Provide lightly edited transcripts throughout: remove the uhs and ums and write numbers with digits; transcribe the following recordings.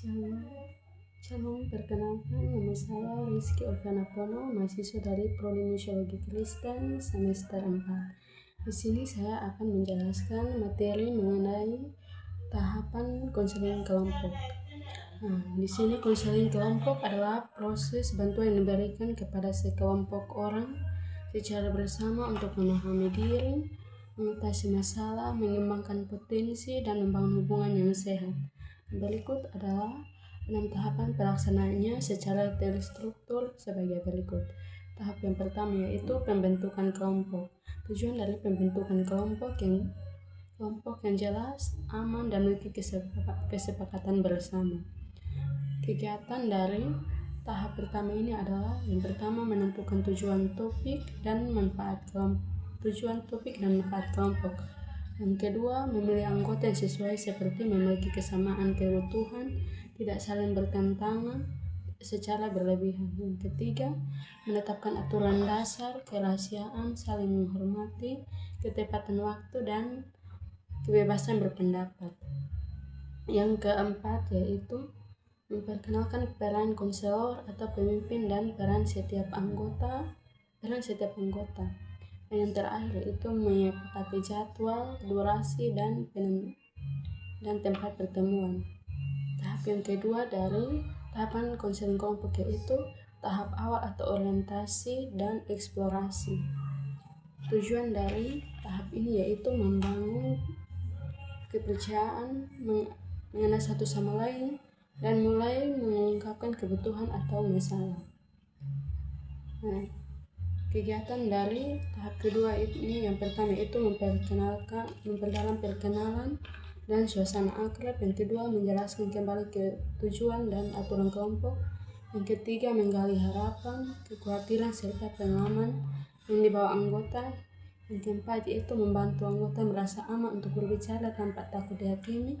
Shalom, Shalom, perkenalkan nama saya Rizky Olvana Pono, mahasiswa dari Prodi Misiologi Kristen semester 4. Di sini saya akan menjelaskan materi mengenai tahapan konseling kelompok. Di sini konseling kelompok adalah proses bantuan yang diberikan kepada sekelompok orang secara bersama untuk memahami diri, mengatasi masalah, mengembangkan potensi, dan membangun hubungan yang sehat. Berikut adalah 6 tahapan pelaksanaannya secara terstruktur sebagai berikut. Tahap yang pertama yaitu pembentukan kelompok. Tujuan dari pembentukan kelompok yang jelas, aman, dan memiliki kesepakatan bersama. Kegiatan dari tahap pertama ini adalah yang pertama menentukan tujuan topik dan manfaat kelompok. Yang kedua, memilih anggota yang sesuai seperti memiliki kesamaan kebutuhan, tidak saling bertentangan secara berlebihan. Yang ketiga, menetapkan aturan dasar, kerahasiaan, saling menghormati, ketepatan waktu, dan kebebasan berpendapat. Yang keempat yaitu memperkenalkan peran konselor atau pemimpin dan peran setiap anggota. Yang terakhir itu menyepakati jadwal, durasi, dan tempat pertemuan. Tahap yang kedua dari tahapan konseling kelompok yaitu tahap awal atau orientasi dan eksplorasi. Tujuan dari tahap ini yaitu membangun kepercayaan, mengenal satu sama lain, dan mulai mengungkapkan kebutuhan atau masalah. Kegiatan dari tahap kedua ini yang pertama itu memperdalam perkenalan dan suasana akrab. Yang kedua, menjelaskan kembali ke tujuan dan aturan kelompok. Yang ketiga, menggali harapan, kekhawatiran, serta pengalaman yang dibawa anggota. Yang keempat, yaitu membantu anggota merasa aman untuk berbicara tanpa takut dihakimi.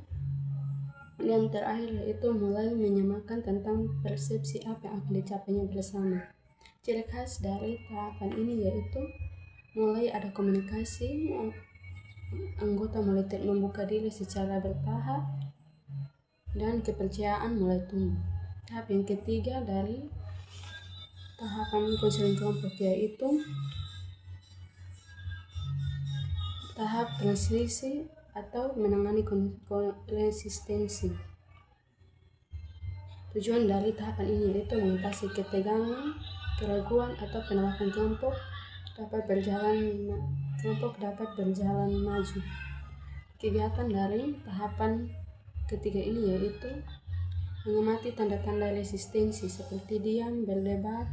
Yang terakhir, yaitu mulai menyamakan tentang persepsi apa yang akan dicapainya bersama. Ciri khas dari tahapan ini yaitu mulai ada komunikasi, anggota mulai membuka diri secara bertahap, dan kepercayaan mulai tumbuh. Tahap yang ketiga dari tahapan konseling kelompok yaitu tahap transisi atau menangani konsistensi. Tujuan dari tahapan ini yaitu mengatasi ketegangan, keraguan, atau penolakan kelompok dapat berjalan maju. Kegiatan dari tahapan ketiga ini yaitu mengamati tanda-tanda resistensi seperti diam, berdebat,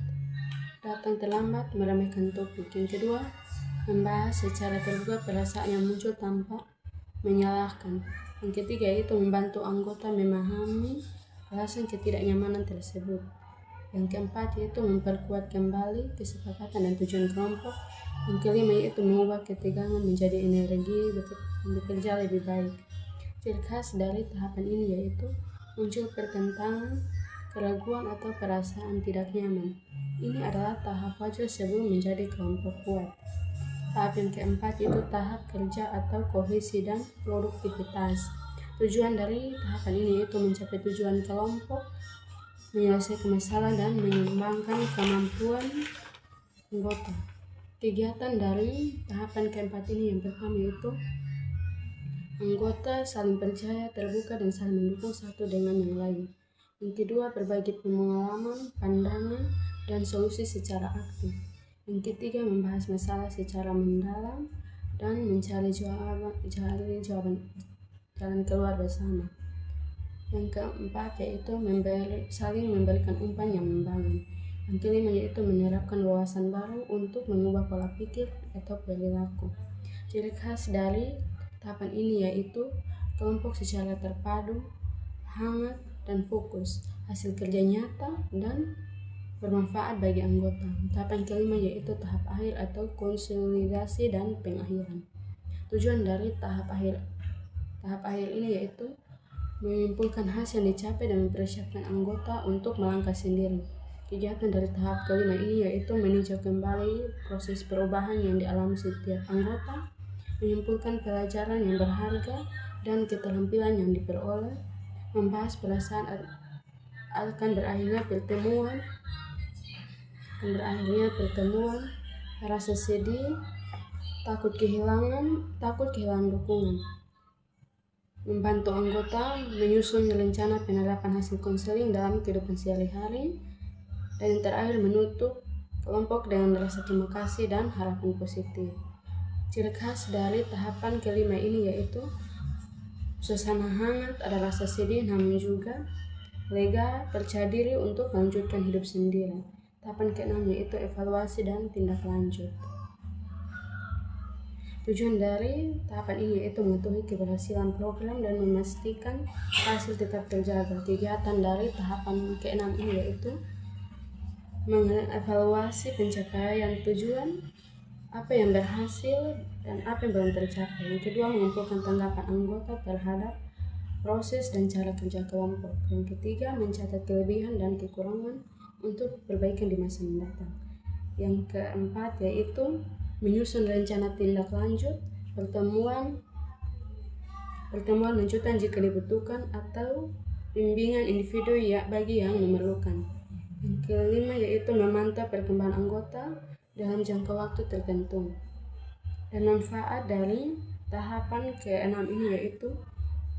datang terlambat, meremehkan topik. Yang kedua, membahas secara terbuka perasaan yang muncul tanpa menyalahkan. Yang ketiga yaitu membantu anggota memahami alasan ketidaknyamanan tersebut. Yang keempat yaitu memperkuat kembali kesepakatan dan tujuan kelompok. Yang kelima yaitu mengubah ketegangan menjadi energi bekerja lebih baik. Ciri khas dari tahapan ini yaitu muncul pertentangan, keraguan, atau perasaan tidak nyaman. Ini adalah tahap wajar sebelum menjadi kelompok kuat. Tahap yang keempat yaitu tahap kerja atau kohesi dan produktivitas. Tujuan dari tahapan ini yaitu mencapai tujuan kelompok, menyelesaikan masalah, dan mengembangkan kemampuan anggota. Kegiatan dari tahapan keempat ini yang pertama yaitu anggota saling percaya, terbuka, dan saling mendukung satu dengan yang lain. Yang kedua, berbagi pengalaman, pandangan, dan solusi secara aktif. Yang ketiga, membahas masalah secara mendalam dan mencari jawaban jalan keluar bersama. Yang keempat yaitu saling memberikan umpan yang membangun. Yang kelima yaitu menerapkan wawasan baru untuk mengubah pola pikir atau perilaku. Ciri khas dari tahapan ini yaitu kelompok secara terpadu, hangat, dan fokus, hasil kerja nyata dan bermanfaat bagi anggota. Tahapan kelima yaitu tahap akhir atau konsolidasi dan pengakhiran. Tujuan dari tahap akhir ini yaitu menyimpulkan hasil yang dicapai dan mempersiapkan anggota untuk melangkah sendiri. Kegiatan dari tahap kelima ini yaitu meninjau kembali proses perubahan yang dialami setiap anggota, menyimpulkan pelajaran yang berharga dan keterampilan yang diperoleh, membahas perasaan akan berakhirnya pertemuan, rasa sedih, takut kehilangan dukungan. Membantu anggota menyusun rencana penerapan hasil konseling dalam kehidupan sehari-hari. Dan yang terakhir, menutup kelompok dengan rasa terima kasih dan harapan positif. Ciri khas dari tahapan kelima ini yaitu suasana hangat, ada rasa sedih namun juga lega, percaya diri untuk melanjutkan hidup sendiri. Tahapan keenam yaitu evaluasi dan tindak lanjut. Tujuan dari tahapan ini yaitu mengetahui keberhasilan program dan memastikan hasil tetap terjaga. Kegiatan dari tahapan keenam ini yaitu mengevaluasi pencapaian tujuan, apa yang berhasil dan apa yang belum tercapai. Yang kedua, mengumpulkan tanggapan anggota terhadap proses dan cara kerja kelompok. Yang ketiga, mencatat kelebihan dan kekurangan untuk perbaikan di masa mendatang. Yang keempat yaitu menyusun rencana tindak lanjut, pertemuan lanjutan jika dibutuhkan, atau bimbingan individu bagi yang memerlukan. Yang kelima yaitu memantau perkembangan anggota dalam jangka waktu tertentu. Dan manfaat dari tahapan ke-6 ini yaitu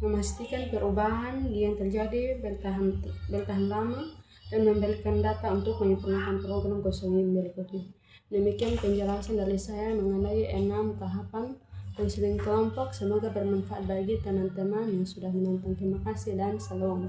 memastikan perubahan yang terjadi bertahan lama dan memberikan data untuk menyempurnakan program konseling berikutnya. Demikian penjelasan dari saya mengenai 6 tahapan konseling kelompok. Semoga bermanfaat bagi teman-teman yang sudah menonton. Terima kasih dan salam.